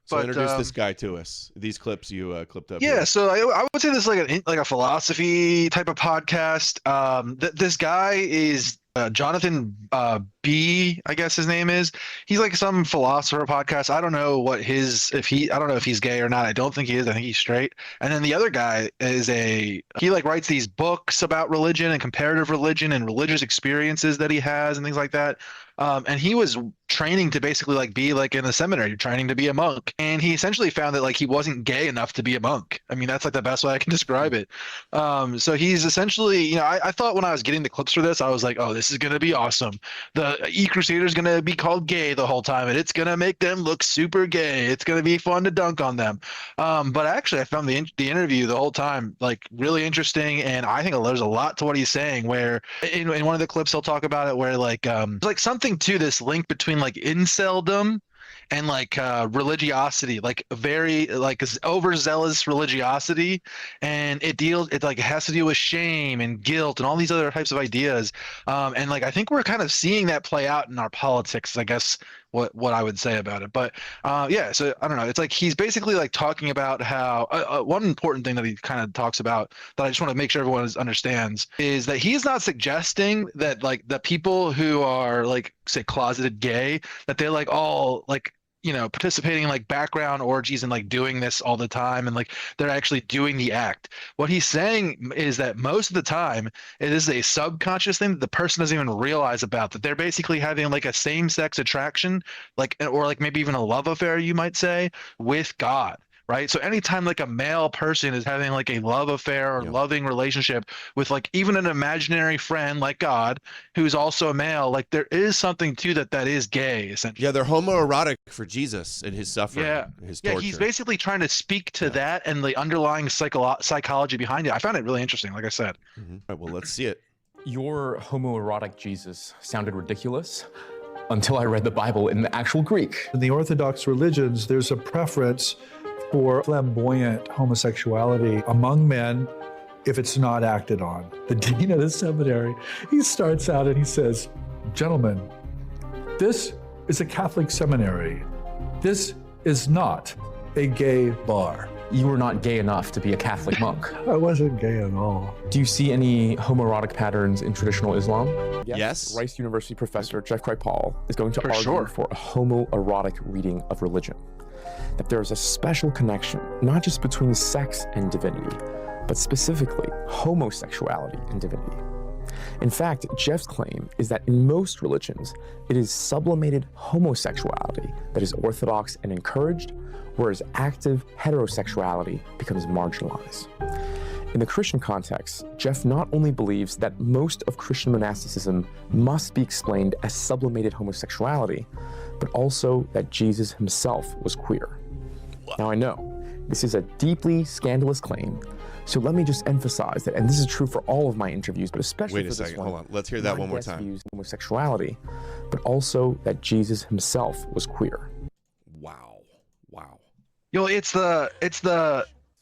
So but introduce this guy to us. These clips you clipped up. yeah, here. so I would say this is like a philosophy type of podcast. This guy is Jonathan B, I guess his name is. He's like some philosopher podcast. I don't know I don't know if he's gay or not. I don't think he is. I think he's straight. And then the other guy he like writes these books about religion and comparative religion and religious experiences that he has and things like that. And he was training to basically like be like in a seminary, training to be a monk. And he essentially found that like he wasn't gay enough to be a monk. I mean, that's like the best way I can describe it. So he's essentially, I thought when I was getting the clips for this, I was like, oh, this is going to be awesome. The E-Crusader is going to be called gay the whole time, and it's going to make them look super gay. It's going to be fun to dunk on them. But actually, I found the interview the whole time like really interesting, and I think there's a lot to what he's saying. Where in one of the clips he'll talk about it, where like something to this link between like inceldom and like religiosity, like very like overzealous religiosity, and it like has to do with shame and guilt and all these other types of ideas, and like I think we're kind of seeing that play out in our politics, I guess, what I would say about it. But yeah, so I don't know, it's like he's basically like talking about how one important thing that he kind of talks about that I just want to make sure everyone understands is that he's not suggesting that like the people who are like say closeted gay, that they're like all like participating in like background orgies and like doing this all the time and like they're actually doing the act. What he's saying is that most of the time it is a subconscious thing that the person doesn't even realize about, that they're basically having like a same-sex attraction, like, or like maybe even a love affair, you might say, with God. Right. So anytime like a male person is having like a love affair or loving relationship with like even an imaginary friend like God, who's also a male, like there is something to that is gay, essentially. Yeah, they're homoerotic for Jesus and his suffering. Yeah. His torture. Yeah, he's basically trying to speak to that and the underlying psychology behind it. I found it really interesting, like I said. Mm-hmm. All right, well, let's see it. Your homoerotic Jesus sounded ridiculous until I read the Bible in the actual Greek. In the Orthodox religions, there's a preference for flamboyant homosexuality among men if it's not acted on. The dean of the seminary, he starts out and he says, "Gentlemen, this is a Catholic seminary. This is not a gay bar." You were not gay enough to be a Catholic monk. I wasn't gay at all. Do you see any homoerotic patterns in traditional Islam? Yes. Rice University professor Jeff Kripal is going to argue sure. for a homoerotic reading of religion. That there is a special connection, not just between sex and divinity, but specifically homosexuality and divinity. In fact, Jeff's claim is that in most religions, it is sublimated homosexuality that is orthodox and encouraged, whereas active heterosexuality becomes marginalized. In the Christian context, Jeff not only believes that most of Christian monasticism must be explained as sublimated homosexuality, but also that Jesus himself was queer. Now I know, this is a deeply scandalous claim, so let me just emphasize that, and this is true for all of my interviews, but especially for this one. Wait a second, hold on. Let's hear that one more time. Views homosexuality, but also that Jesus himself was queer. Wow. Wow.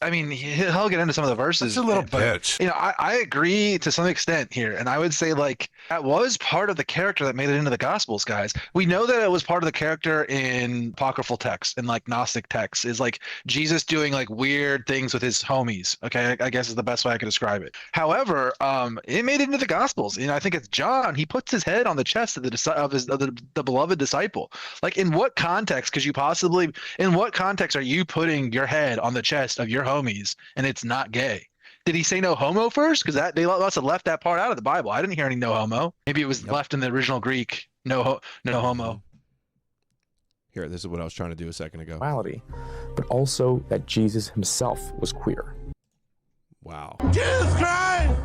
I mean, he'll get into some of the verses. It's a little bitch. I agree to some extent here, and I would say like that was part of the character that made it into the Gospels, guys. We know that it was part of the character in apocryphal texts and like Gnostic texts, is like Jesus doing like weird things with his homies. Okay, I guess is the best way I could describe it. However, it made it into the Gospels. I think it's John. He puts his head on the chest of the beloved disciple. Like, in what context are you putting your head on the chest of your homies and it's not gay? Did he say no homo first? Because they must have left that part out of the Bible. I didn't hear any no homo. Maybe it was left in the original Greek. No homo. Here, this is what I was trying to do a second ago. But also that Jesus himself was queer. Wow. Jesus Christ!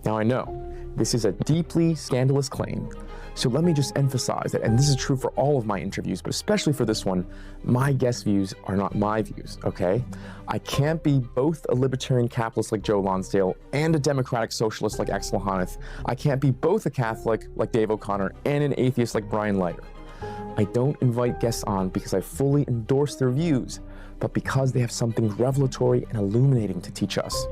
Now I know, this is a deeply scandalous claim, so let me just emphasize that, and this is true for all of my interviews, but especially for this one, my guest views are not my views, okay? I can't be both a libertarian capitalist like Joe Lonsdale and a democratic socialist like Axel Honneth. I can't be both a Catholic like Dave O'Connor and an atheist like Brian Leiter. I don't invite guests on because I fully endorse their views, but because they have something revelatory and illuminating to teach us.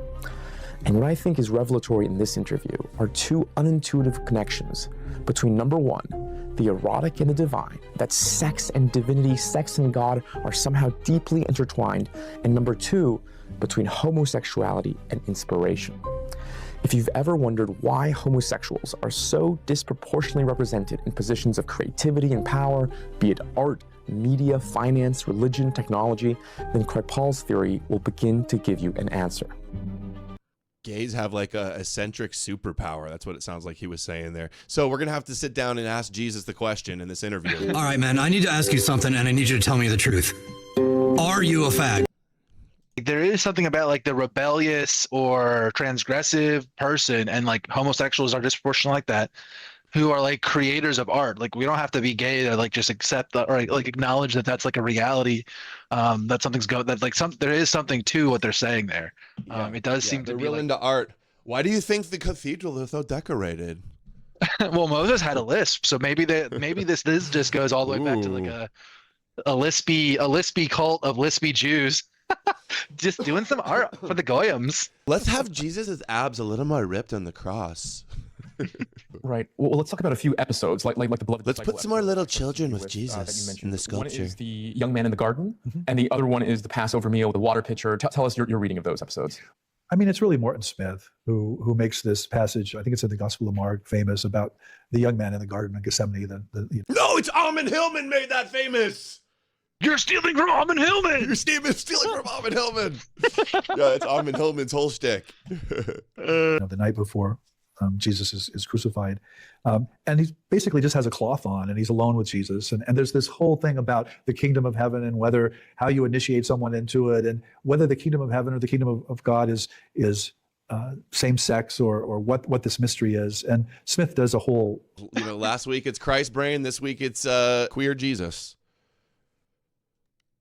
And what I think is revelatory in this interview are two unintuitive connections between, number one, the erotic and the divine, that sex and divinity, sex and God are somehow deeply intertwined, and number two, between homosexuality and inspiration. If you've ever wondered why homosexuals are so disproportionately represented in positions of creativity and power, be it art, media, finance, religion, technology, then Craig Paul's theory will begin to give you an answer. Gays have like a eccentric superpower. That's what it sounds like he was saying there. So we're going to have to sit down and ask Jesus the question in this interview. All right, man, I need to ask you something, and I need you to tell me the truth. Are you a fag? There is something about like the rebellious or transgressive person, and like homosexuals are disproportionate like that, who are like creators of art. Like we don't have to be gay to like just accept that, or like acknowledge that that's like a reality. That something's there is something to what they're saying there. It does seem to be real like, into art. Why do you think the cathedral is so decorated? well, Moses had a lisp, so maybe this just goes all the way back to like a lispy cult of lispy Jews. Just doing some art for the goyams. Let's have Jesus' abs a little more ripped on the cross. Right. Well, let's talk about a few episodes, like the beloved. Let's put some more little children with that Jesus you mentioned. in the sculpture. One is the young man in the garden, and the other one is the Passover meal, the water pitcher. Tell us your reading of those episodes. I mean, it's really Morton Smith who makes this passage, I think it's in the Gospel of Mark, famous about the young man in the garden of Gethsemane. No, it's Almond Hillman made that famous. You're stealing from Almond Hillman. You're stealing from Almond Hillman. Yeah, it's Almond Hillman's whole shtick. The night before Jesus is crucified. And he basically just has a cloth on and he's alone with Jesus. And there's this whole thing about the kingdom of heaven and how you initiate someone into it, and whether the kingdom of heaven or the kingdom of God is same sex or what this mystery is. And Smith does a whole... Last week it's Christ brain. This week it's queer Jesus.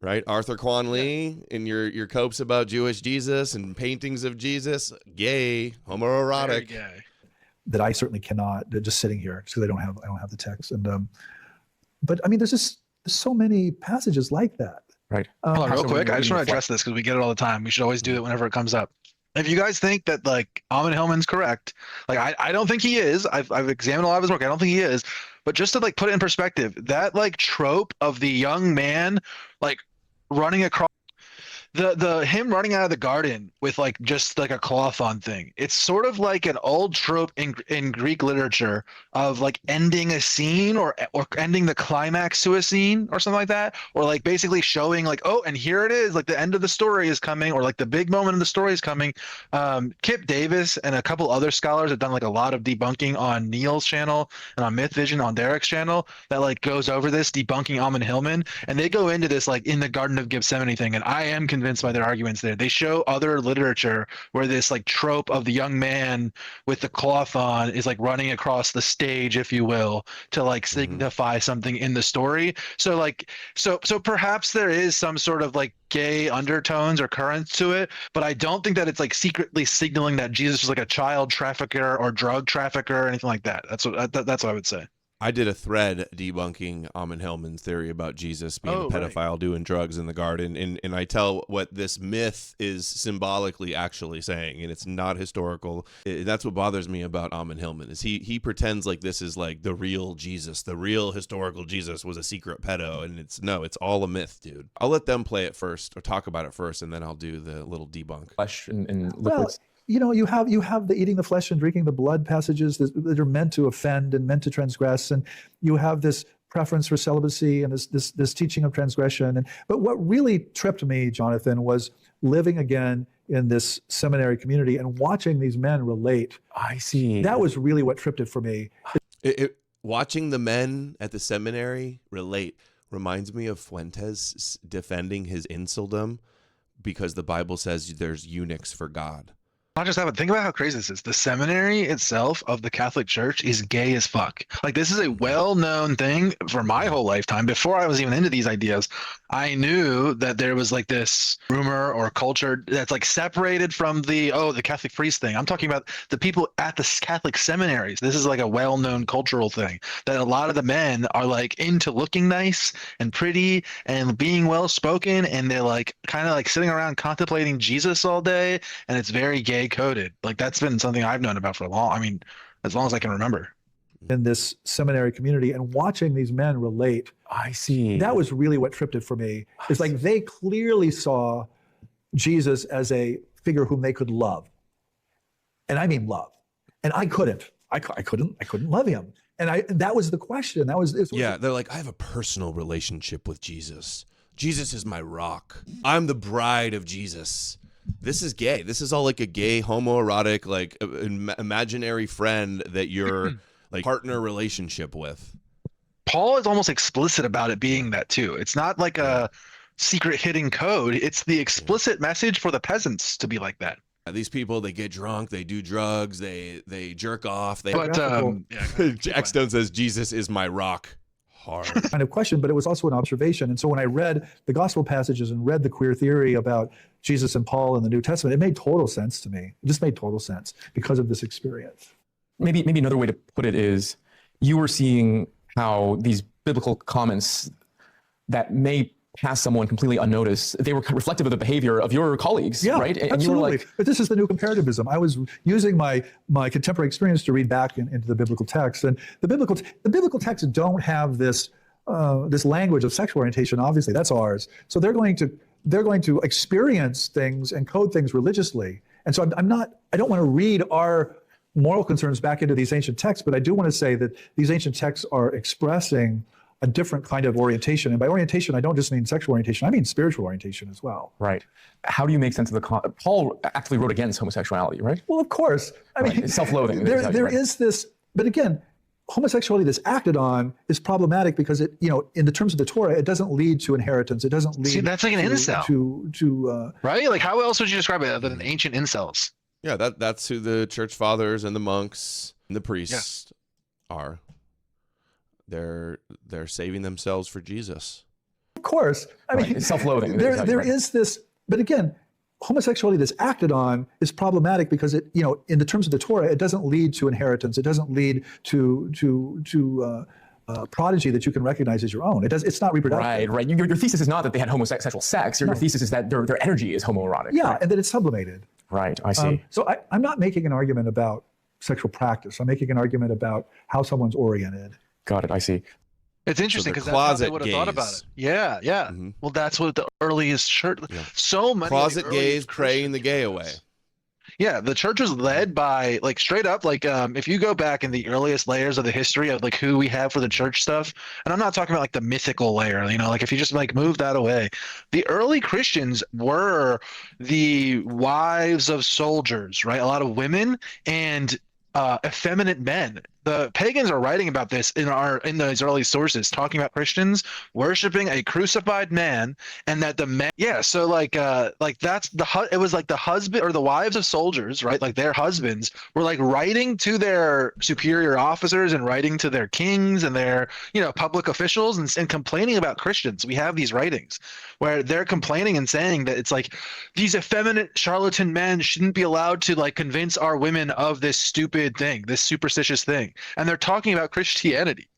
Right? Arthur Kwan Lee in your copes about Jewish Jesus and paintings of Jesus, gay, homoerotic. Very gay. That I certainly cannot, just sitting here because I don't have the text. And but I mean, there's so many passages like that. Right. Hold on, real quick. I just want to address this because we get it all the time. We should always do it whenever it comes up. If you guys think that like Almond Hillman's correct, like I don't think he is. I've examined a lot of his work. I don't think he is. But just to like put it in perspective, that like trope of the young man like running across him running out of the garden with like just like a cloth on thing. It's sort of like an old trope in Greek literature of like ending a scene or ending the climax to a scene or something like that, or like basically showing like, oh, and here it is, like the end of the story is coming, or like the big moment of the story is coming. Kip Davis and a couple other scholars have done like a lot of debunking on Neil's channel and on Myth Vision on Derek's channel that like goes over this, debunking Almond Hillman, and they go into this like in the Garden of Gethsemane thing, and I am convinced by their arguments there. They show other literature where this like trope of the young man with the cloth on is like running across the stage, if you will, to like signify something in the story. So like so perhaps there is some sort of like gay undertones or currents to it, but I don't think that it's like secretly signaling that Jesus was like a child trafficker or drug trafficker or anything like that. That's what I would say. I did a thread debunking Almond Hillman's theory about Jesus being a pedophile doing drugs in the garden, and I tell what this myth is symbolically actually saying, and it's not historical. That's what bothers me about Almond Hillman is he pretends like this is like the real Jesus, the real historical Jesus was a secret pedo, and it's all a myth, dude. I'll let them play it first or talk about it first, and then I'll do the little debunk. Flesh and liquids. Well, you have the eating the flesh and drinking the blood passages that are meant to offend and meant to transgress, and you have this preference for celibacy and this teaching of transgression. But what really tripped me, Jonathan, was living again in this seminary community and watching these men relate. I see. That was really what tripped it for me. Watching the men at the seminary relate reminds me of Fuentes defending his insuldom because the Bible says there's eunuchs for God. Not just that, but think about how crazy this is. The seminary itself of the Catholic Church is gay as fuck. Like, this is a well-known thing for my whole lifetime. Before I was even into these ideas, I knew that there was like this rumor or culture that's like separated from the Catholic priest thing. I'm talking about the people at the Catholic seminaries. This is like a well-known cultural thing that a lot of the men are like into looking nice and pretty and being well-spoken, and they're like kind of like sitting around contemplating Jesus all day, and it's very gay coded. Like, that's been something I've known about for as long as I can remember. in this seminary community and watching these men relate. I see. That was really what tripped it for me. It's like they clearly saw Jesus as a figure whom they could love. And I mean love. And I couldn't. I couldn't love him. And that was the question. They're like, I have a personal relationship with Jesus. Jesus is my rock. I'm the bride of Jesus. This is gay. This is all like a gay, homoerotic, like imaginary friend that you're like partner relationship with. Paul is almost explicit about it being that too. It's not like a secret hidden code. It's the explicit message for the peasants to be like that. These people, they get drunk, they do drugs, they jerk off. X-Stone says, Jesus is my rock. Hard. Kind of question, but it was also an observation. And so when I read the gospel passages and read the queer theory about Jesus and Paul in the New Testament, it made total sense to me. It just made total sense because of this experience. Maybe another way to put it is you were seeing how these biblical comments that may pass someone completely unnoticed, they were reflective of the behavior of your colleagues, right? And absolutely. you were like, but this is the new comparativism. I was using my contemporary experience to read back into the biblical text, and the biblical texts don't have this language of sexual orientation. Obviously, that's ours. So they're going to experience things and code things religiously. And so I don't want to read our moral concerns back into these ancient texts, but I do want to say that these ancient texts are expressing a different kind of orientation. And by orientation, I don't just mean sexual orientation, I mean spiritual orientation as well. Right. How do you make sense of Paul actually wrote against homosexuality, right? Well, of course. I mean, self-loathing. There is this, but again, homosexuality that's acted on is problematic because it, in the terms of the Torah, it doesn't lead to inheritance. It doesn't lead. See, that's like an incel. To right? Like, how else would you describe it other than ancient incels? Yeah, that's who the church fathers and the monks and the priests are. They're saving themselves for Jesus. Of course. I mean, it's self-loathing. There is this, but again, homosexuality that's acted on is problematic because it, in the terms of the Torah, it doesn't lead to inheritance. It doesn't lead to prodigy that you can recognize as your own. It's not reproductive. Right. Your thesis is not that they had homosexual sex. Your thesis is that their energy is homoerotic. Yeah, and that it's sublimated. Right, I see. So I'm not making an argument about sexual practice. I'm making an argument about how someone's oriented. Got it, I see. It's interesting because that's how they would have thought about it. Yeah. Mm-hmm. Well, that's what the earliest church. Yeah. So many closet gays praying the gay away. Yeah, the church was led by straight up if you go back in the earliest layers of the history of who we have for the church stuff, and I'm not talking about the mythical layer, if you just move that away, the early Christians were the wives of soldiers, right? A lot of women and effeminate men. The pagans are writing about this in those early sources, talking about Christians worshiping a crucified man, and that the men, so that's it was the husband or the wives of soldiers, right? Their husbands were writing to their superior officers and writing to their kings and their public officials and complaining about Christians. We have these writings where they're complaining and saying that it's these effeminate charlatan men shouldn't be allowed to convince our women of this stupid thing, this superstitious thing. And they're talking about Christianity.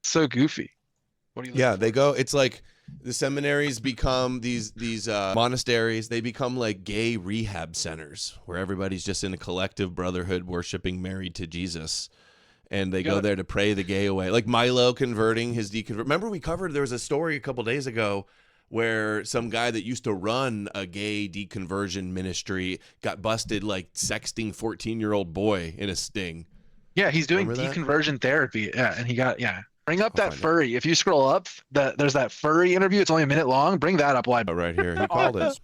So goofy. What do you? Yeah, they go. It's like the seminaries become these monasteries. They become gay rehab centers where everybody's just in a collective brotherhood, worshiping, married to Jesus, and they go there to pray the gay away. Like Milo converting his deconvert. Remember, there was a story a couple days ago where some guy that used to run a gay deconversion ministry got busted sexting 14-year-old boy in a sting. Yeah, he's doing deconversion therapy. Yeah, and he got Bring up that furry. If you scroll up, there's that furry interview. It's only a minute long. Bring that up. Wide. Oh, right here. He called it.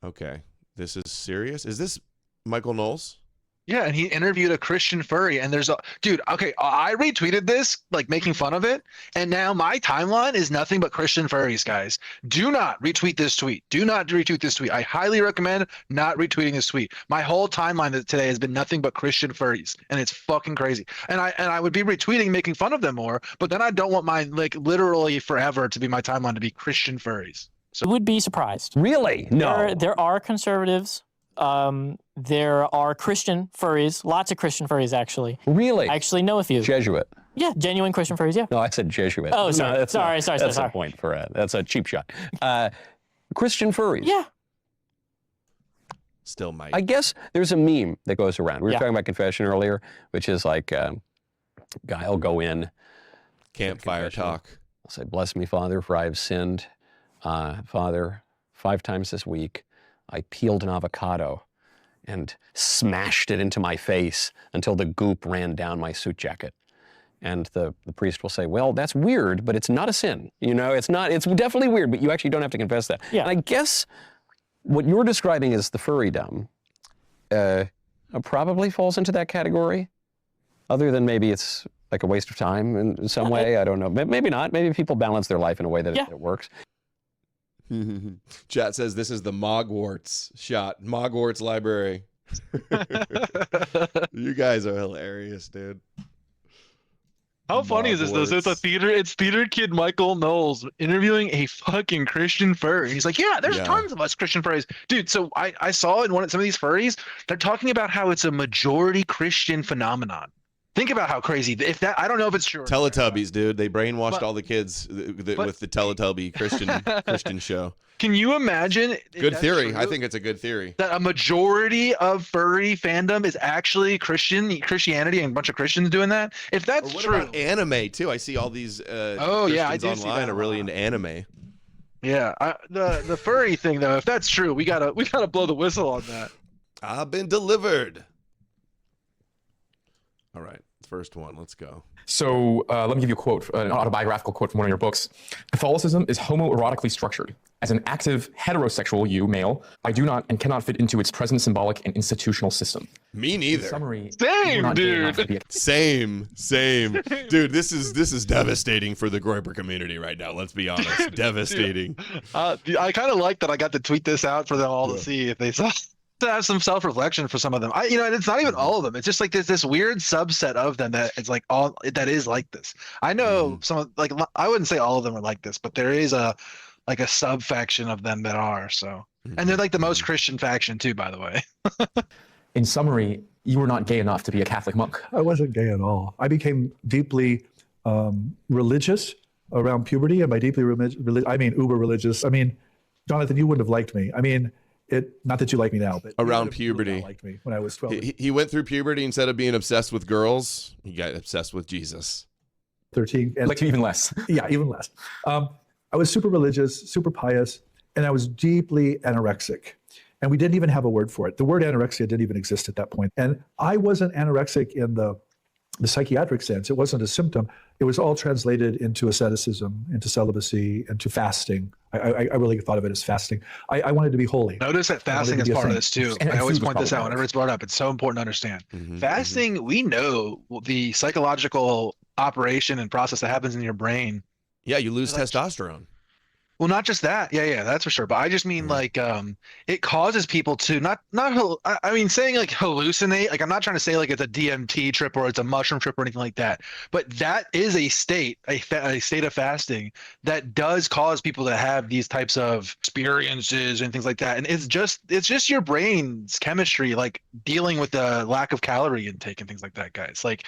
Okay, this is serious. Is this Michael Knowles? Yeah, and he interviewed a Christian furry, and there's a dude. Okay, I retweeted this, making fun of it, and now my timeline is nothing but Christian furries, guys. Do not retweet this tweet. Do not retweet this tweet. I highly recommend not retweeting this tweet. My whole timeline today has been nothing but Christian furries, and it's fucking crazy. And I would be retweeting, making fun of them more, but then I don't want my literally forever to be my timeline to be Christian furries. So you would be surprised. Really? No. There are conservatives. There are Christian furries, lots of Christian furries, actually. Really? I actually know a few. Jesuit. Yeah, genuine Christian furries, yeah. No, I said Jesuit. Oh, sorry. No, sorry. That's a point for that's a cheap shot. Christian furries. Yeah. still might. I guess there's a meme that goes around. We were Yeah. talking about confession earlier, which is like, guy will go in, Campfire confession. talk. I'll say, bless me, Father, for I have sinned. Father, 5 times this week, I peeled an avocado and smashed it into my face until the goop ran down my suit jacket. And the priest will say, well, that's weird, but it's not a sin. You know, it's definitely weird, but you actually don't have to confess that. Yeah. And I guess what you're describing as the furrydom probably falls into that category, other than maybe it's like a waste of time in some way. I don't know. Maybe not. Maybe people balance their life in a way that it works. Chat says this is the Mogwarts shot. Mogwarts library. You guys are hilarious, dude. How funny is this though? So it's theater kid Michael Knowles interviewing a fucking Christian furry. And he's like, yeah, there's tons of us Christian furries. Dude, so I saw in some of these furries, they're talking about how it's a majority Christian phenomenon. Think about how crazy. I don't know if it's true. Teletubbies, dude. They brainwashed all the kids with the Teletubby Christian show. Can you imagine? Good theory. I think it's a good theory. That a majority of furry fandom is actually Christianity, and a bunch of Christians doing that. If that's what true, about anime too? I see all these I do see online that are really into anime. Yeah, the furry thing though. If that's true, we gotta blow the whistle on that. I've been delivered. All right, first one. Let's go. So let me give you a quote, an autobiographical quote from one of your books. Catholicism is homoerotically structured. As an active heterosexual male, I do not and cannot fit into its present symbolic and institutional system. Me neither. In summary, Same, dude. Same. Dude, this is devastating for the Groyper community right now. Let's be honest. Devastating. I kind of like that I got to tweet this out for them all to see if they saw. To have some self-reflection for some of them. And it's not even all of them. It's just like this weird subset of them that it's like all that is like this. I know some of, like, I wouldn't say all of them are like this, but there is a sub faction of them that are. So, and they're like the most Christian faction too, by the way. In summary, you were not gay enough to be a Catholic monk. I wasn't gay at all. I became deeply religious around puberty, and by deeply religious, I mean uber religious. I mean, Jonathan, you wouldn't have liked me. I mean, not that you like me now, but around puberty, really liked me when I was 12. He went through puberty. Instead of being obsessed with girls, he got obsessed with Jesus. 13, and like even less. Yeah, even less. I was super religious, super pious, and I was deeply anorexic. And we didn't even have a word for it. The word anorexia didn't even exist at that point. And I wasn't anorexic in the psychiatric sense. It wasn't a symptom. It was all translated into asceticism, into celibacy, into fasting. I really thought of it as fasting. I wanted to be holy. Notice that fasting is part of this too. And I always point this out problematic. whenever it's brought up. It's so important to understand. Fasting, we know the psychological operation and process that happens in your brain. Yeah, you lose testosterone. Well, not just that. Yeah, that's for sure. But I just mean like it causes people to I mean, saying like hallucinate, like I'm not trying to say like it's a DMT trip or it's a mushroom trip or anything like that. But that is a state of fasting that does cause people to have these types of experiences and things like that. And it's just your brain's chemistry, like dealing with the lack of calorie intake and things like that, guys. Like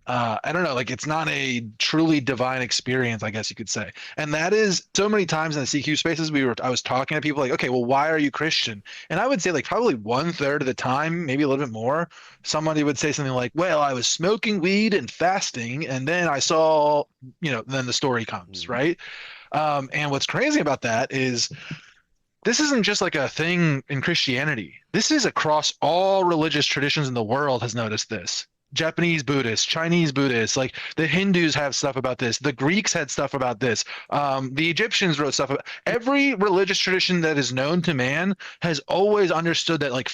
I don't know, like it's not a truly divine experience, I guess you could say. And that is so many times in the CQ spaces I was talking to people like, okay, well, why are you Christian? And I would say like probably 1/3 of the time, maybe a little bit more, somebody would say something like, well, I was smoking weed and fasting, and then I saw, then the story comes, right? And what's crazy about that is this isn't just like a thing in Christianity. This is across all religious traditions in the world has noticed this. Japanese Buddhists, Chinese Buddhists, like the Hindus have stuff about this. The Greeks had stuff about this. The Egyptians wrote stuff about every religious tradition that is known to man has always understood that like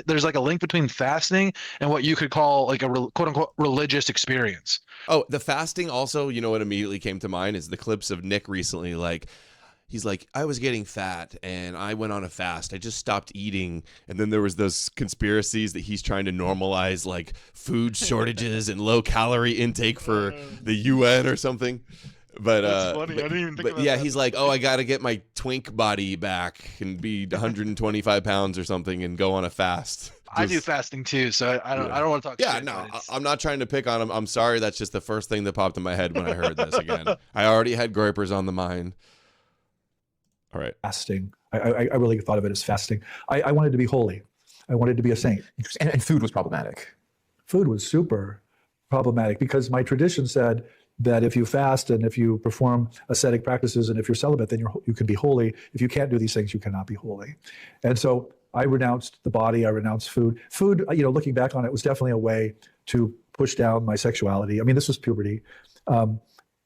there's like a link between fasting and what you could call like a quote unquote religious experience. Oh, the fasting also, what immediately came to mind is the clips of Nick recently, like, he's like, I was getting fat and I went on a fast. I just stopped eating. And then there was those conspiracies that he's trying to normalize like food shortages and low calorie intake for the UN or something. But that's funny. I didn't even think about that. He's like, oh, I got to get my twink body back and be 125 pounds or something and go on a fast. I do fasting too, so I don't want to talk shit. No, I'm not trying to pick on him. I'm sorry. That's just the first thing that popped in my head when I heard this again. I already had Groypers on the mind. All right. Fasting. I really thought of it as fasting. I wanted to be holy. I wanted to be a saint. And food was problematic. Food was super problematic because my tradition said that if you fast and if you perform ascetic practices and if you're celibate, then you can be holy. If you can't do these things, you cannot be holy. And so I renounced the body, I renounced food. Food, looking back on it, was definitely a way to push down my sexuality. I mean, this was puberty. And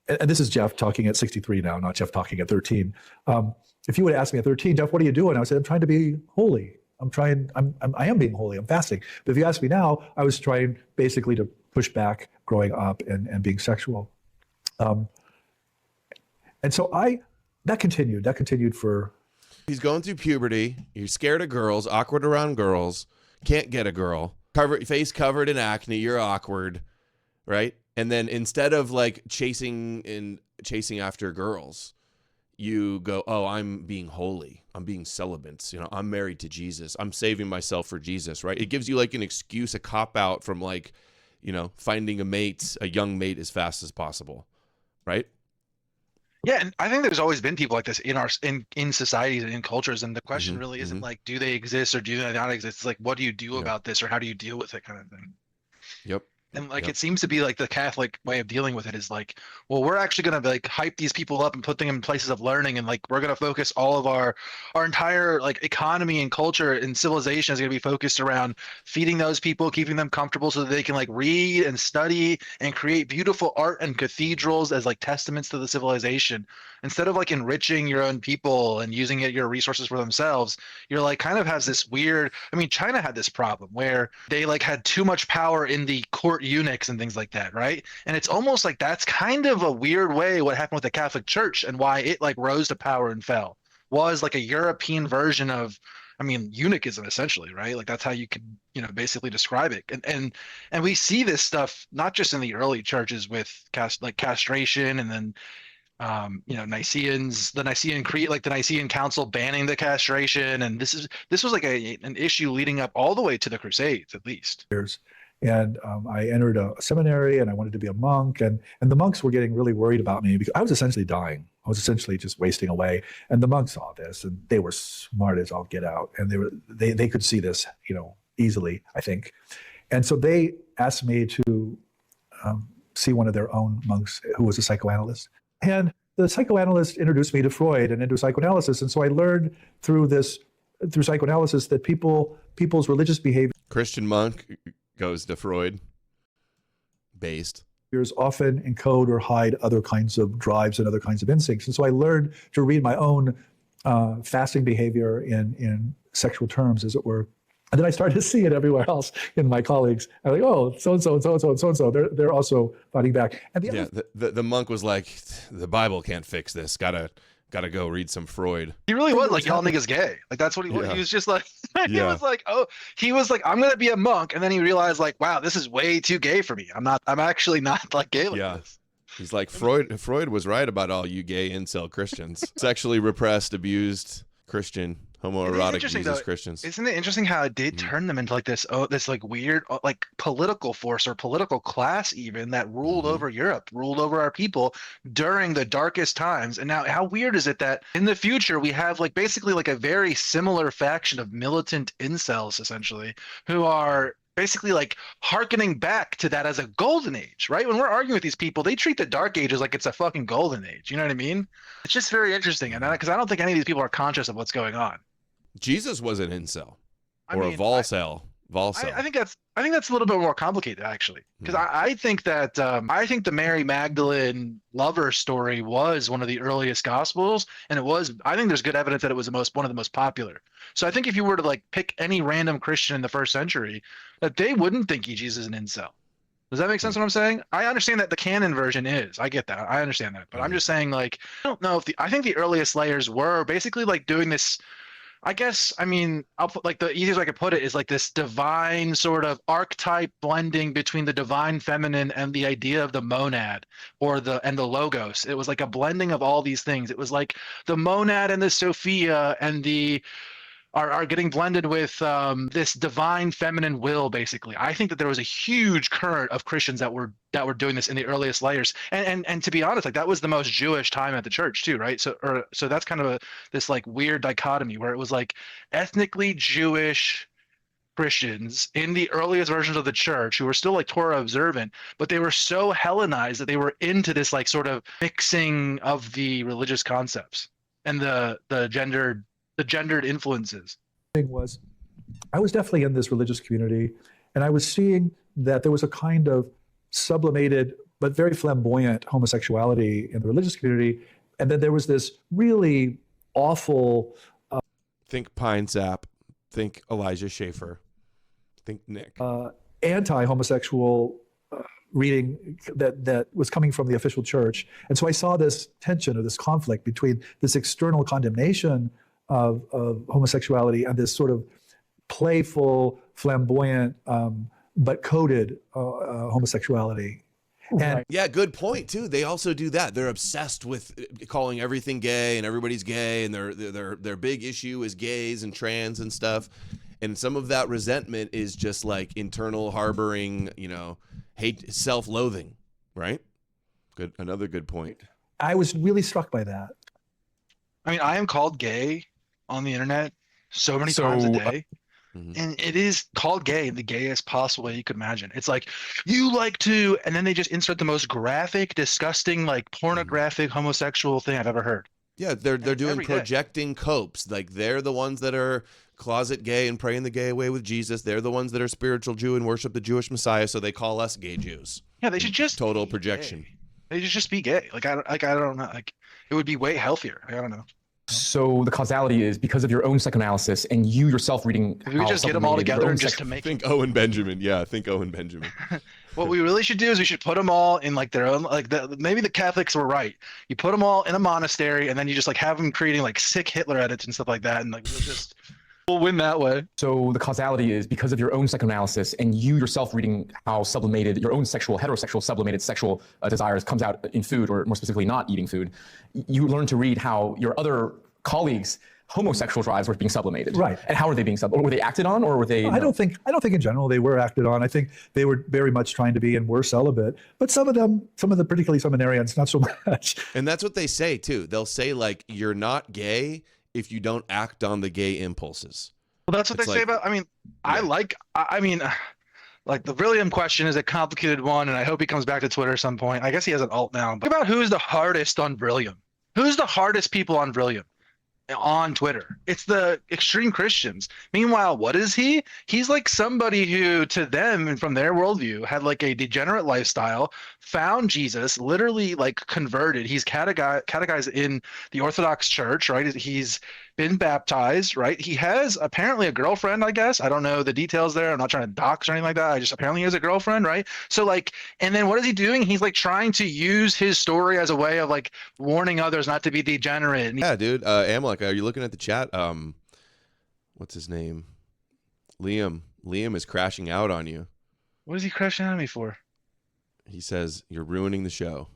this is Jeff talking at 63 now, not Jeff talking at 13. If you would ask me at 13, Jeff, what are you doing? I would say, I'm trying to be holy. I am being holy, I'm fasting. But if you ask me now, I was trying basically to push back growing up and being sexual. And so that continued for. He's going through puberty. You're scared of girls, awkward around girls, can't get a girl, face covered in acne. You're awkward, right? And then instead of like chasing after girls, you go, oh, I'm being holy. I'm being celibate. I'm married to Jesus. I'm saving myself for Jesus, right? It gives you like an excuse, a cop out from like, finding a young mate as fast as possible, right? Yeah, and I think there's always been people like this in societies and in cultures, and the question really isn't like, do they exist or do they not exist? It's like, what do you do about this, or how do you deal with it, kind of thing. Yep. And it seems to be like the Catholic way of dealing with it is like, well, we're actually going to like hype these people up and put them in places of learning, and like we're going to focus all of our entire like economy and culture and civilization is going to be focused around feeding those people, keeping them comfortable so that they can like read and study and create beautiful art and cathedrals as like testaments to the civilization. Instead of like enriching your own people and using your resources for themselves, you're like kind of has this weird. I mean, China had this problem where they like had too much power in the court eunuchs and things like that, right? And it's almost like that's kind of a weird way what happened with the Catholic Church and why it like rose to power and fell was like a European version of, I mean, eunuchism essentially, right? Like that's how you could, basically describe it. And we see this stuff not just in the early churches with castration, and then the Nicene Creed, like the Nicene Council banning the castration, and this was like an issue leading up all the way to the Crusades, at least. And I entered a seminary, and I wanted to be a monk, and the monks were getting really worried about me because I was essentially dying. I was essentially just wasting away, and the monks saw this, and they were smart as all get out, and they could see this, easily, I think, and so they asked me to see one of their own monks who was a psychoanalyst. And the psychoanalyst introduced me to Freud and into psychoanalysis. And so I learned through psychoanalysis that people's religious behavior. Christian monk goes to Freud based. Often encode or hide other kinds of drives and other kinds of instincts. And so I learned to read my own fasting behavior in sexual terms, as it were. And then I started to see it everywhere else in my colleagues. I'm like, oh, so-and-so, and so-and-so, and so-and-so. They're also fighting back. And the monk was like, the Bible can't fix this. Gotta go read some Freud. He really was like, y'all niggas gay. Like that's what he was. He was just like, he was like, I'm gonna be a monk. And then he realized like, wow, this is way too gay for me. I'm actually not like gay like this. He's like, Freud was right about all you gay incel Christians. Sexually repressed, abused Christian. Homoerotic Jesus Christians. Isn't it interesting how it did turn them into like this like weird like political force or political class even that ruled over Europe, ruled over our people during the darkest times. And now how weird is it that in the future we have like basically like a very similar faction of militant incels essentially who are basically like hearkening back to that as a golden age, right? When we're arguing with these people, they treat the dark ages like it's a fucking golden age. You know what I mean? It's just very interesting. And because I don't think any of these people are conscious of what's going on. Jesus was an incel or a volcel. I think that's a little bit more complicated actually, because I think that I think the Mary Magdalene lover story was one of the earliest gospels, and I think there's good evidence that it was one of the most popular. So I think if you were to like pick any random Christian in the first century, that they wouldn't think Jesus is an incel. Does that make sense what I'm saying? I understand that the canon version is. I get that. I understand that. But I'm just saying like I don't know if I think the earliest layers were basically like doing this. I guess, I mean, I'll put like the easiest way I could put it is like this divine sort of archetype blending between the divine feminine and the idea of the monad or the logos. It was like a blending of all these things. It was like the monad and the Sophia and the are getting blended with this divine feminine will, basically. I think that there was a huge current of Christians that were doing this in the earliest layers, and to be honest, like that was the most Jewish time at the church too, right? So that's kind of this like weird dichotomy where it was like ethnically Jewish Christians in the earliest versions of the church who were still like Torah observant, but they were so Hellenized that they were into this like sort of mixing of the religious concepts and the gendered influences. Thing was, I was definitely in this religious community, and I was seeing that there was a kind of sublimated but very flamboyant homosexuality in the religious community, and then there was this really awful. Think Pine Sap. Think Elijah Schaefer. Think Nick. Anti-homosexual reading that was coming from the official church. And so I saw this tension or this conflict between this external condemnation of homosexuality and this sort of playful, flamboyant, but coded homosexuality. And yeah, good point too. They also do that. They're obsessed with calling everything gay and everybody's gay, and their big issue is gays and trans and stuff. And some of that resentment is just like internal harboring, hate, self-loathing, right? Good, another good point. I was really struck by that. I mean, I am called gay on the internet so many times a day. And it is called gay in the gayest possible way you could imagine. It's like, you like to, and then they just insert the most graphic, disgusting, like pornographic homosexual thing I've ever heard. Yeah, they're doing projecting copes. Like they're the ones that are closet gay and praying the gay away with Jesus. They're the ones that are spiritual Jew and worship the Jewish Messiah. So they call us gay Jews. Yeah, they should just total projection. Gay. They should just be gay. I don't know. Like it would be way healthier. I don't know. So the causality is because of your own psychoanalysis and you yourself reading. If we just get them all together and just to make. Think Owen Benjamin. Yeah, think Owen Benjamin. What we really should do is we should put them all in like their own, like maybe the Catholics were right. You put them all in a monastery and then you just like have them creating like sick Hitler edits and stuff like that, and like we'll win that way. So the causality is because of your own psychoanalysis and you yourself reading how sublimated your own heterosexual sublimated sexual desires comes out in food, or more specifically not eating food. You learn to read how your other colleagues' homosexual drives were being sublimated. Right. And how were they being sublimated? Were they acted on, or were they? I don't think in general they were acted on. I think they were very much trying to be and were celibate. But some of the particularly seminarians, not so much. And that's what they say too. They'll say like, you're not gay if you don't act on the gay impulses. Well, that's what they say about. I mean, yeah. Like the William question is a complicated one, and I hope he comes back to Twitter at some point. I guess he has an alt now. But about who's the hardest on William? Who's the hardest people on William? On Twitter, it's the extreme Christians. Meanwhile, what is he? He's like somebody who, to them and from their worldview, had like a degenerate lifestyle, found Jesus, literally like converted. He's catechized in the Orthodox Church, right? He's been baptized, right? He has apparently a girlfriend, I guess. I don't know the details there. I'm not trying to dox or anything like that. I just apparently he has a girlfriend, right? So like, and then what is he doing? He's like trying to use his story as a way of like warning others not to be degenerate. Yeah, dude. Amalek, are you looking at the chat? What's his name? Liam. Liam is crashing out on you. What is he crashing on me for? He says you're ruining the show.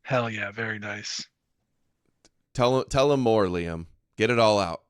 Hell yeah, very nice. Tell him more, Liam. Get it all out.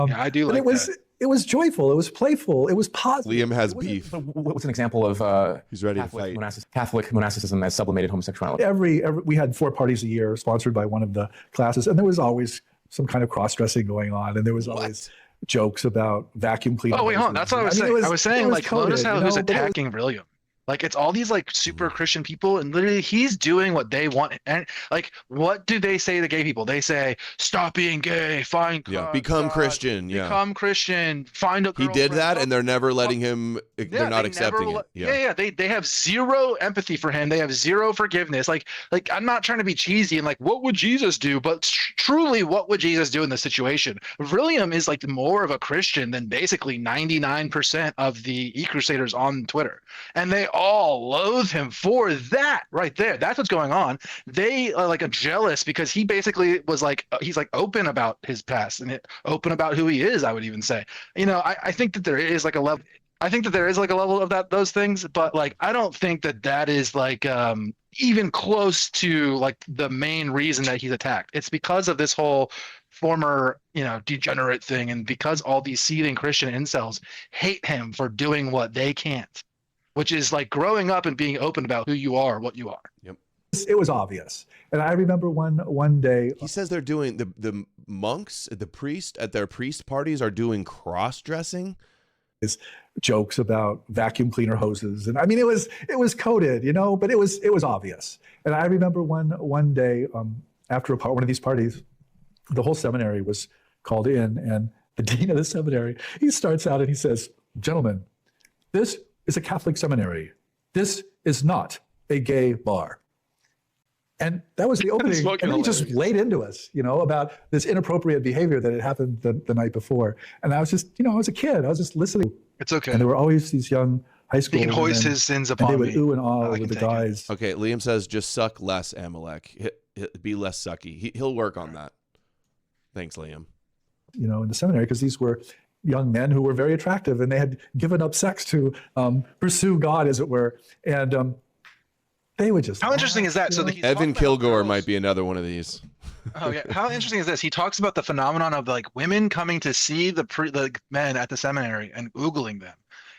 Yeah, I do like that. It was joyful. It was playful. It was positive. Liam has beef. What was an example of he's ready Catholic to fight. Catholic monasticism as sublimated homosexuality? Every we had 4 parties a year sponsored by one of the classes, and there was always some kind of cross-dressing going on, and there was always jokes about vacuum cleaning. Oh wait, hold on. That's what I was saying. I was saying like, notice how who's attacking William. Like it's all these like super Christian people, and literally he's doing what they want. And like, what do they say to gay people? They say, "Stop being gay, find God, become Christian, become Christian, find a girlfriend." He did that, and they're never letting him. They're not accepting it. They have zero empathy for him. They have zero forgiveness. Like I'm not trying to be cheesy and like, what would Jesus do? But truly, what would Jesus do in this situation? William is like more of a Christian than basically 99% of the e-crusaders on Twitter, and they all loathe him for that right there. That's what's going on. They are like jealous because he basically was like, he's like open about his past and open about who he is. I would even say, I think that there is like a level. I think that there is like a level of those things, but like I don't think that is like even close to like the main reason that he's attacked. It's because of this whole former degenerate thing, and because all these seething Christian incels hate him for doing what they can't, which is like growing up and being open about who you are, what you are. Yep. It was obvious. And I remember one day. He says they're doing, the monks, the priest at their priest parties are doing cross-dressing. jokes about vacuum cleaner hoses, and I mean it was coded, but it was obvious. And I remember one day after one of these parties, the whole seminary was called in, and the dean of the seminary, he starts out and he says, "Gentlemen, this is a Catholic seminary. This is not a gay bar." And that was the opening. And he just laid into us, about this inappropriate behavior that had happened the night before. And I was just, I was a kid. I was just listening. It's okay. And there were always these young high schoolers. He can hoist his sins upon me. And they would ooh and ah over the guys. Okay, Liam says, just suck less, Amalek. Be less sucky. He'll work on that. Thanks, Liam. In the seminary, because these were young men who were very attractive, and they had given up sex to pursue God, as it were. And they would just. How interesting is that? So Evan Kilgore might be another one of these. Okay. How interesting is this? He talks about the phenomenon of like women coming to see the men at the seminary and oogling them.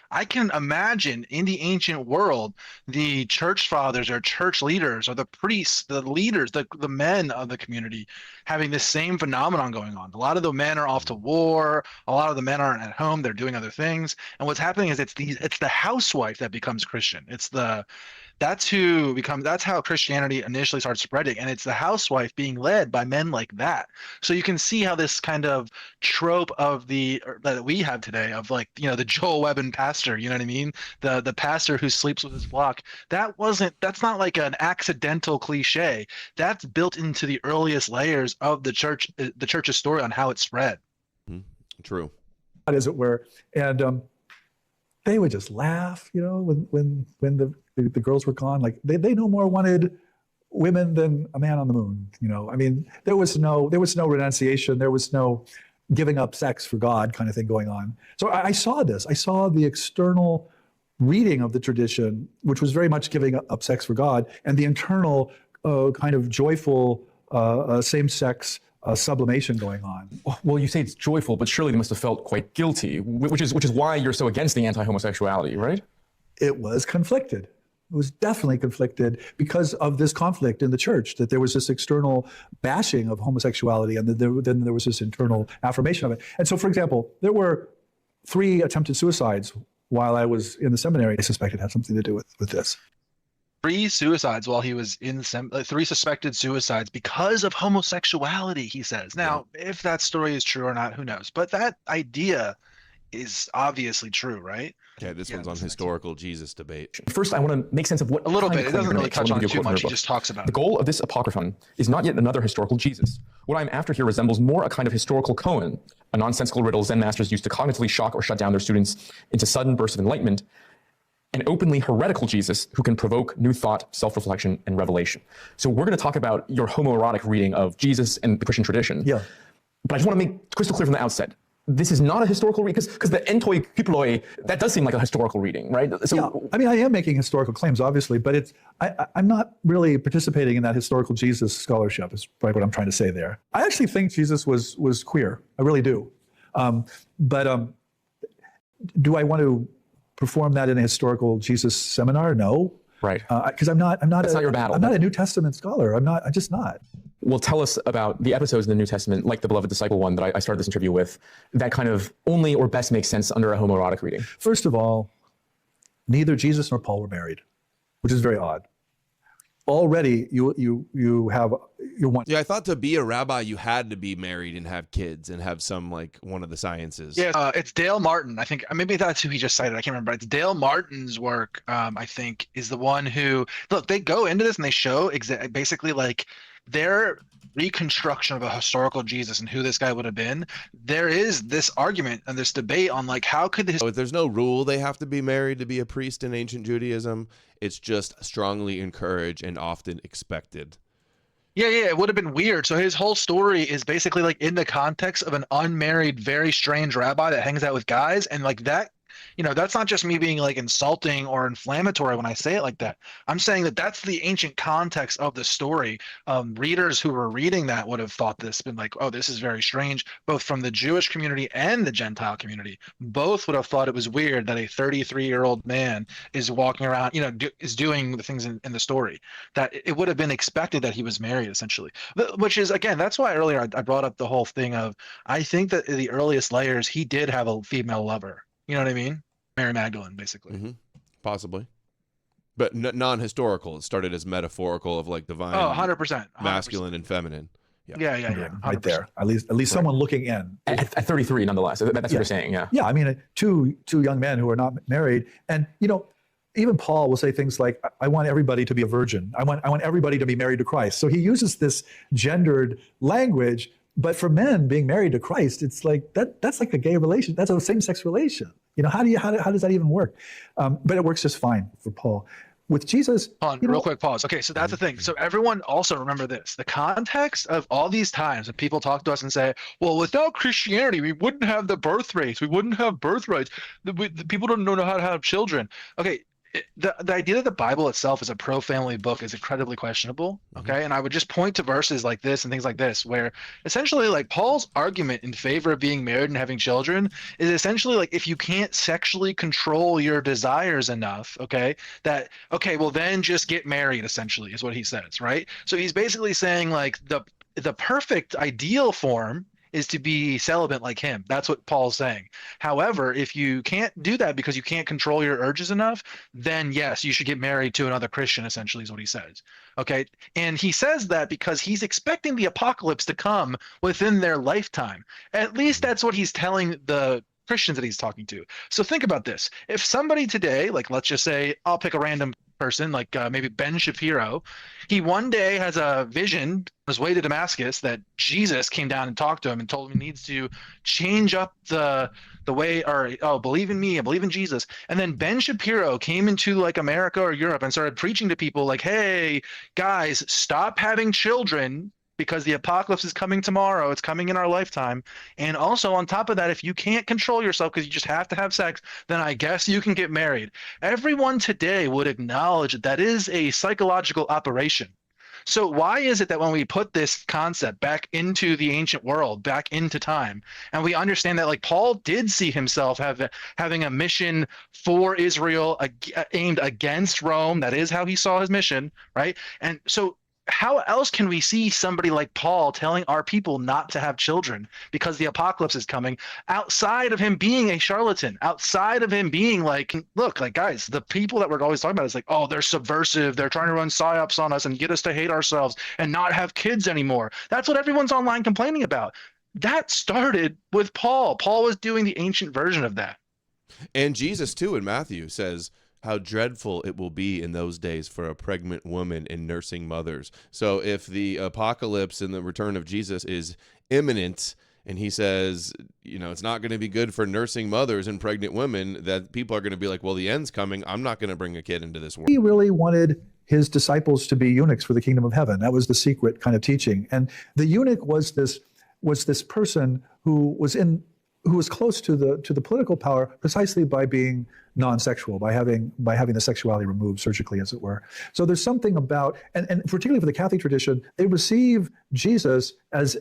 I can imagine in the ancient world, the church fathers or church leaders or the priests, the leaders, the men of the community having this same phenomenon going on. A lot of the men are off to war. A lot of the men aren't at home. They're doing other things. And what's happening is it's the housewife that becomes Christian. That's how Christianity initially started spreading, and it's the housewife being led by men like that. So you can see how this kind of trope of that we have today of like, the Joel Webben pastor, you know what I mean? The pastor who sleeps with his flock. That's not like an accidental cliche. That's built into the earliest layers of the church's story on how it spread. True. As it were. And they would just laugh, when the girls were gone. Like they no more wanted women than a man on the moon. I mean, there was no renunciation. There was no giving up sex for God kind of thing going on. So I saw this. I saw the external reading of the tradition, which was very much giving up sex for God, and the internal kind of joyful same-sex sublimation going on. Well, you say it's joyful, but surely they must have felt quite guilty, which is why you're so against the anti-homosexuality, right? It was conflicted. It was definitely conflicted because of this conflict in the church, that there was this external bashing of homosexuality, and then there was this internal affirmation of it. And so, for example, there were 3 attempted suicides while I was in the seminary. I suspect it had something to do with this. 3 suicides while he was in 3 suspected suicides because of homosexuality, he says. Now, if that story is true or not, who knows? But that idea is obviously true, right? Okay, this one's on historical Jesus debate. First, I want to make sense of what a little bit. It doesn't really touch on it too much. He just talks about the goal of this apocryphon is not yet another historical Jesus. What I'm after here resembles more a kind of historical koan, a nonsensical riddle Zen masters used to cognitively shock or shut down their students into sudden bursts of enlightenment, an openly heretical Jesus who can provoke new thought, self-reflection, and revelation. So we're going to talk about your homoerotic reading of Jesus and the Christian tradition. Yeah. But I just want to make crystal clear from the outset, this is not a historical reading, because the entoi piploi, that does seem like a historical reading, right? So, yeah. I mean, I am making historical claims, obviously, but I'm not really participating in that historical Jesus scholarship, is probably what I'm trying to say there. I actually think Jesus was queer. I really do. But do I want to perform that in a historical Jesus seminar? No. Right. Because I'm not That's not your battle. I'm not a New Testament scholar. I'm just not. Well, tell us about the episodes in the New Testament, like the Beloved Disciple one that I started this interview with, that kind of only or best makes sense under a homoerotic reading. First of all, neither Jesus nor Paul were married, which is very odd. Already, you have your one. Yeah, I thought to be a rabbi, you had to be married and have kids and have some, like, one of the sciences. Yeah, it's Dale Martin. I think maybe that's who he just cited. I can't remember. It's Dale Martin's work. I think is the one who they go into this and they show basically like their reconstruction of a historical Jesus and who this guy would have been. There is this argument and this debate on like how could this. So there's no rule they have to be married to be a priest in ancient Judaism. It's just strongly encouraged and often expected. Yeah, it would have been weird. So his whole story is basically like in the context of an unmarried, very strange rabbi that hangs out with guys, and like that. That's not just me being like insulting or inflammatory when I say it like that. I'm saying that that's the ancient context of the story. Readers who were reading that would have thought this, been like, oh, this is very strange, both from the Jewish community and the Gentile community. Both would have thought it was weird that a 33-year-old man is walking around, is doing the things in the story. That it would have been expected that he was married, essentially. Which is, again, that's why earlier I brought up the whole thing of, I think that in the earliest layers, he did have a female lover. You know what I mean? Mary Magdalene, basically. Mm-hmm. Possibly. But non-historical. It started as metaphorical of like divine, 100%. masculine and feminine. Yeah. 100%. Right there. At least someone looking in. At 33, nonetheless. That's what you're saying, yeah. Yeah, I mean, two young men who are not married. And, even Paul will say things like, I want everybody to be a virgin. I want everybody to be married to Christ. So he uses this gendered language, but for men being married to Christ, it's like, that's like a gay relation. That's a same-sex relation. How does that even work? But it works just fine for Paul. With Jesus, real quick pause. Okay, so that's the thing. So everyone also remember this: the context of all these times when people talk to us and say, "Well, without Christianity, we wouldn't have the birth rates. We wouldn't have birthrights. The people don't know how to have children." Okay. The idea that the Bible itself is a pro-family book is incredibly questionable, okay? And I would just point to verses like this and things like this, where essentially like Paul's argument in favor of being married and having children is essentially like, if you can't sexually control your desires enough, okay, well then just get married, essentially, is what he says, right? So he's basically saying like the perfect ideal form is to be celibate like him. That's what Paul's saying. However, if you can't do that because you can't control your urges enough, then yes, you should get married to another Christian, essentially, is what he says. Okay. And he says that because he's expecting the apocalypse to come within their lifetime. At least that's what he's telling the Christians that he's talking to. So think about this. If somebody today, like let's just say, I'll pick a random person, like maybe Ben Shapiro, he one day has a vision on his way to Damascus that Jesus came down and talked to him and told him he needs to change up the way, or believe in me, I believe in Jesus. And then Ben Shapiro came into like America or Europe and started preaching to people like, hey guys, stop having children because the apocalypse is coming tomorrow. It's coming in our lifetime. And also on top of that, if you can't control yourself because you just have to have sex, then I guess you can get married. Everyone today would acknowledge that is a psychological operation. So why is it that when we put this concept back into the ancient world, back into time, and we understand that like Paul did see himself having a mission for Israel aimed against Rome, that is how he saw his mission, right? And so how else can we see somebody like Paul telling our people not to have children because the apocalypse is coming, outside of him being a charlatan, outside of him being like, look, like guys, the people that we're always talking about is like, oh, they're subversive. They're trying to run psyops on us and get us to hate ourselves and not have kids anymore. That's what everyone's online complaining about. That started with Paul. Paul was doing the ancient version of that. And Jesus too in Matthew says, how dreadful it will be in those days for a pregnant woman and nursing mothers. So if the apocalypse and the return of Jesus is imminent, and he says, it's not going to be good for nursing mothers and pregnant women, that people are going to be like, well, the end's coming. I'm not going to bring a kid into this world. He really wanted his disciples to be eunuchs for the kingdom of heaven. That was the secret kind of teaching. And the eunuch was this person who was close to the political power precisely by being non-sexual, by having the sexuality removed surgically, as it were. So there's something about, and particularly for the Catholic tradition, they receive Jesus as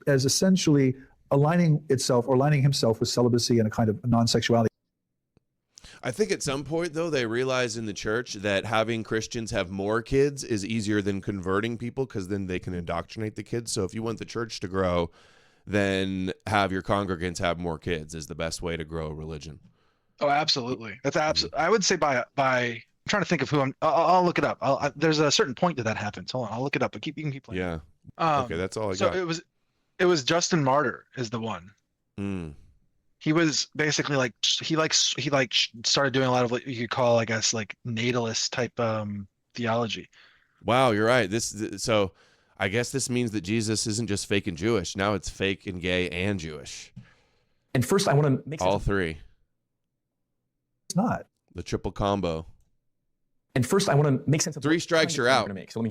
essentially aligning himself with celibacy and a kind of non-sexuality. I think at some point, though, they realize in the church that having Christians have more kids is easier than converting people, because then they can indoctrinate the kids. So if you want the church to grow, then have your congregants have more kids is the best way to grow a religion. Oh, absolutely. That's absolutely. I would say by I'm trying to think of who I'll look it up. There's a certain point that happens. Hold on, I'll look it up. But you can keep playing. Yeah. Okay, that's all I got. So it was Justin Martyr is the one. He was basically like he started doing a lot of what you could call, I guess, like natalist type theology. Wow, you're right. So I guess this means that Jesus isn't just fake and Jewish. Now it's fake and gay and Jewish. And first, I want to make all three. It's not the triple combo. And first, I want to make sense of 3 strikes you're out. So let me